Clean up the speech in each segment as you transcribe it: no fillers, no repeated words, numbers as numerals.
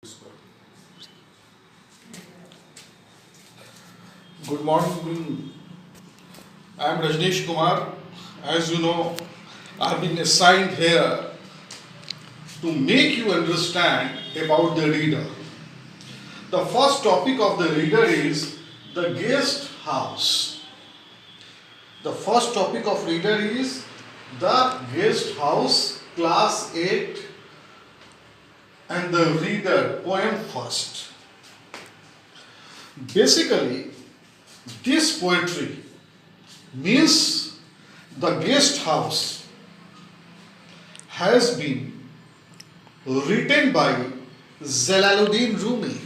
Good morning. I am Rajneesh Kumar. As you know, I have been assigned here to make you understand about the reader. The first topic of the reader is the guest house. The first topic of reader is the guest house, class 8, and the reader poem first. Basically, this poetry means the guest house has been written by Jalaluddin Rumi.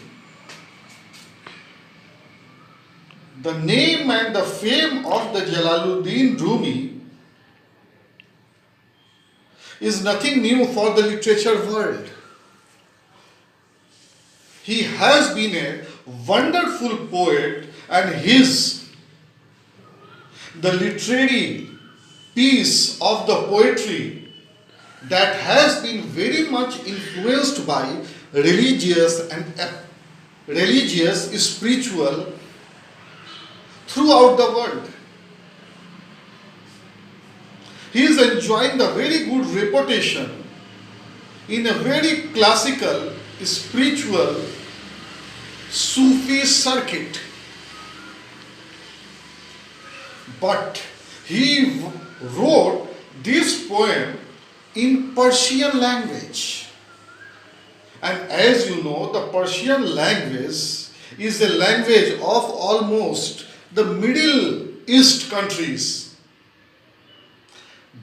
The name and the fame of the Jalaluddin Rumi is nothing new for the literature world. He has been a wonderful poet, and the literary piece of the poetry that has been very much influenced by religious, spiritual throughout the world. He is enjoying the very good reputation in a very classical, spiritual Sufi circuit. But he wrote this poem in Persian language. And as you know, the Persian language is a language of almost the Middle East countries.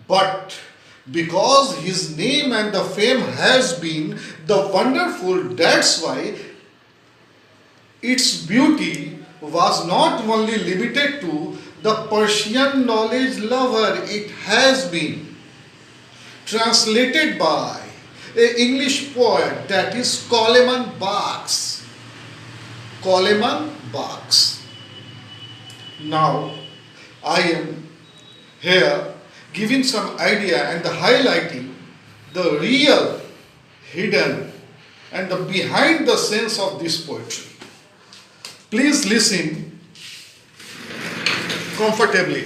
But because his name and the fame has been the wonderful, that's why its beauty was not only limited to the Persian knowledge lover. It has been translated by an English poet, that is Coleman Barks. Coleman Barks. Now, I am here giving some idea and highlighting the real, hidden, and the behind the scenes of this poetry. Please listen comfortably.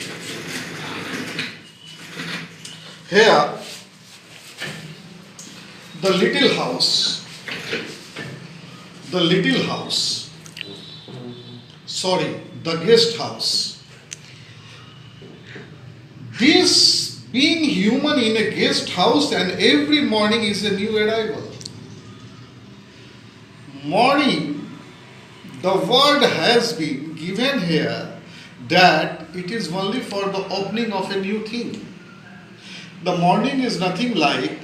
Here, the little house, the guest house. This being human in a guest house, and every morning is a new arrival. Morning, the word has been given here that it is only for the opening of a new thing. The morning is nothing like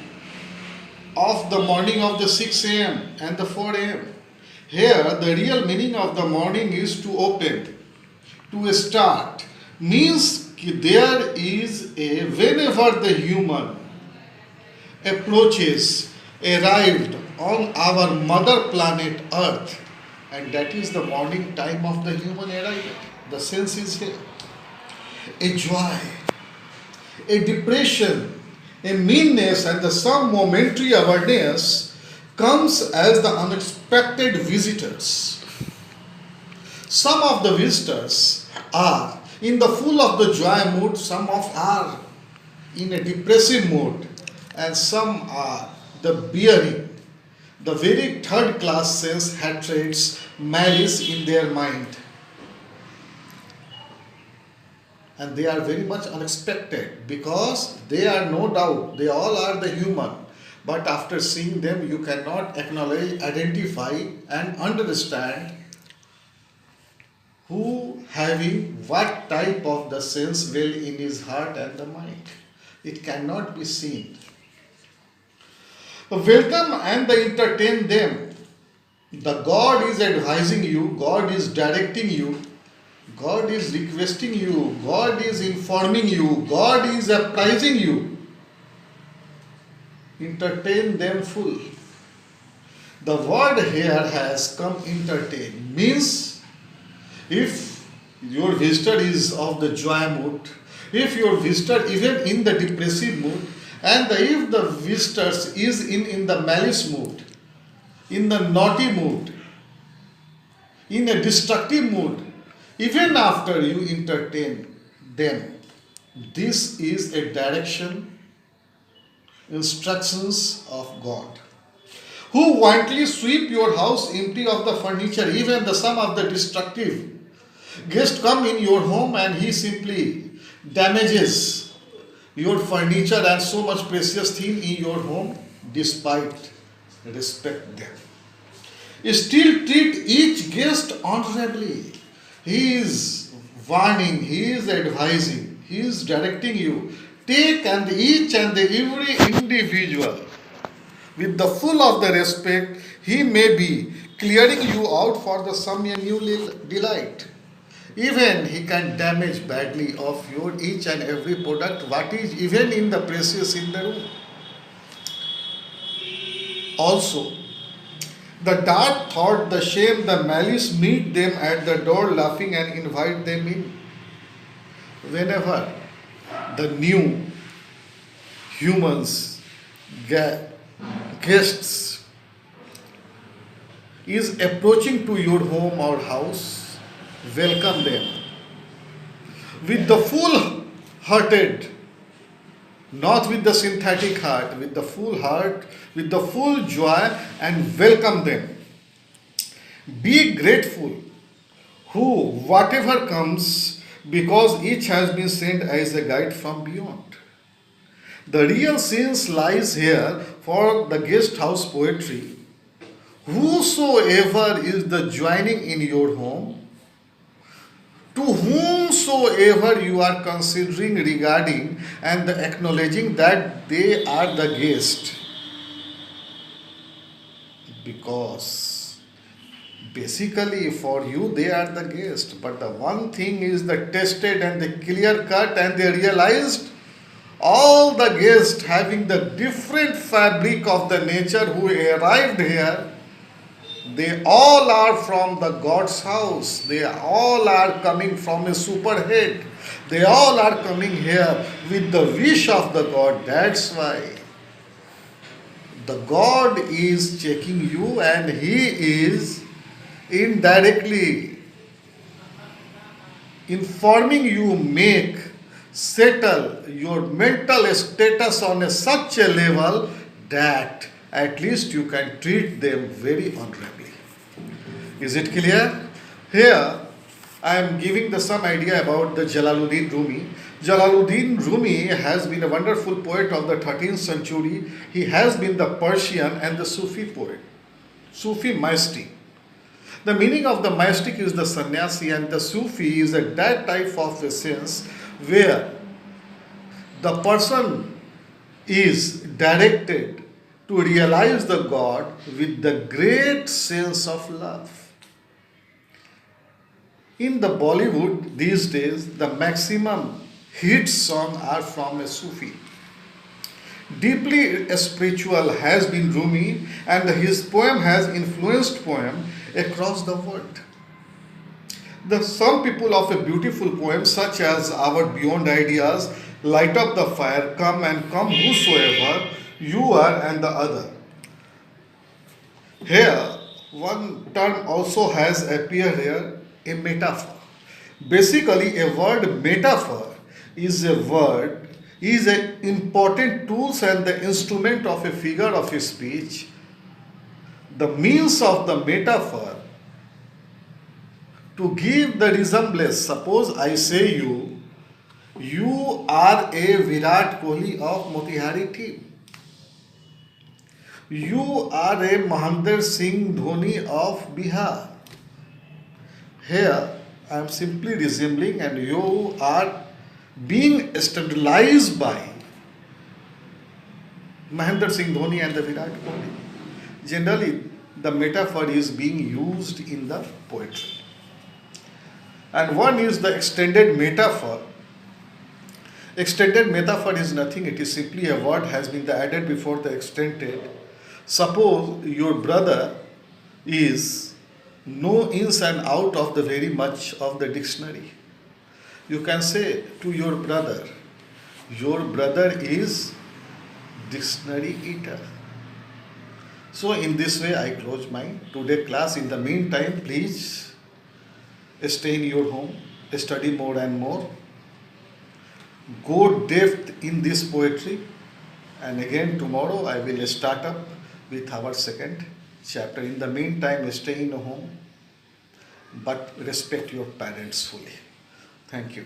of the morning of the 6 a.m. and the 4 a.m. Here, the real meaning of the morning is to open, to start. Means there is whenever the human arrived on our mother planet Earth, and that is the morning time of the human arrival. The sense is here. A joy, a depression, a meanness, and some momentary awareness comes as the unexpected visitors. Some of the visitors are in the full of the joy mood, some of are in a depressive mood, and some are the bearing the very third class sense, hatreds, malice in their mind. And they are very much unexpected, because they are no doubt, they all are the human. But after seeing them, you cannot acknowledge, identify, and understand who having what type of the sense well in his heart and the mind. It cannot be seen. Welcome and entertain them. The God is advising you, God is directing you, God is requesting you, God is informing you, God is apprising you. Entertain them full. The word here has come entertain. Means if your visitor is of the joy mood, if your visitor even in the depressive mood, and if the visitor is in the malice mood, in the naughty mood, in a destructive mood, even after you entertain them. This is a direction, instructions of God. Who wantonly sweep your house empty of the furniture, even the some of the destructive guest come in your home and he simply damages your furniture and so much precious thing in your home, despite respect them. Still treat each guest honorably. He is warning, he is advising, he is directing you. Take and each and every individual with the full of the respect, he may be clearing you out for the some new delight. Even he can damage badly of your each and every product, what is even in the precious in the room. Also, the dark thought, the shame, the malice meet them at the door laughing and invite them in. Whenever the new humans, guests is approaching to your home or house, welcome them with the full hearted, not with the synthetic heart, with the full heart, with the full joy, and welcome them. Be grateful who, whatever comes, because each has been sent as a guide from beyond. The real sense lies here for the guest house poetry. Whosoever is the joining in your home, to whomsoever you are considering regarding and acknowledging that they are the guest, because basically for you they are the guest, but the one thing is the tested and the clear cut, and they realized all the guests having the different fabric of the nature who arrived here, they all are from the God's house. They all are coming from a superhead. They all are coming here with the wish of the God. That's why the God is checking you, and He is indirectly informing you, settle your mental status on such a level that at least you can treat them very honorably. Is it clear? Here I am giving some idea about the Jalaluddin Rumi. Jalaluddin Rumi has been a wonderful poet of the 13th century. He has been the Persian and the Sufi poet, Sufi mystic. The meaning of the mystic is the sannyasi, and the Sufi is that type of a sense where the person is directed to realize the God with the great sense of love. In the Bollywood these days, the maximum hit songs are from a Sufi. Deeply spiritual has been Rumi, and his poem has influenced poem across the world. Some people of a beautiful poem such as Our Beyond Ideas, Light Up the Fire, Come and Come Whosoever, You Are and the Other. Here, one term also has appeared here, a metaphor. Basically, a word metaphor is an important tools and the instrument of a figure of a speech. The means of the metaphor to give the resemblance. Suppose I say you are a Virat Kohli of Motihari team. You are a Mahendra Singh Dhoni of Bihar. Here I am simply resembling, and you are being standardized by Mahendra Singh Dhoni and the Virat Kohli. Generally, the metaphor is being used in the poetry. And one is the extended metaphor. Extended metaphor is nothing, it is simply a word has been added before the extended. Suppose your brother is know ins and out of the very much of the dictionary. You can say to your brother is dictionary eater. So in this way I close my today class. In the meantime, please stay in your home, study more and more, go depth in this poetry, and again tomorrow I will start up with our second chapter. In the meantime, stay in home, but respect your parents fully. Thank you.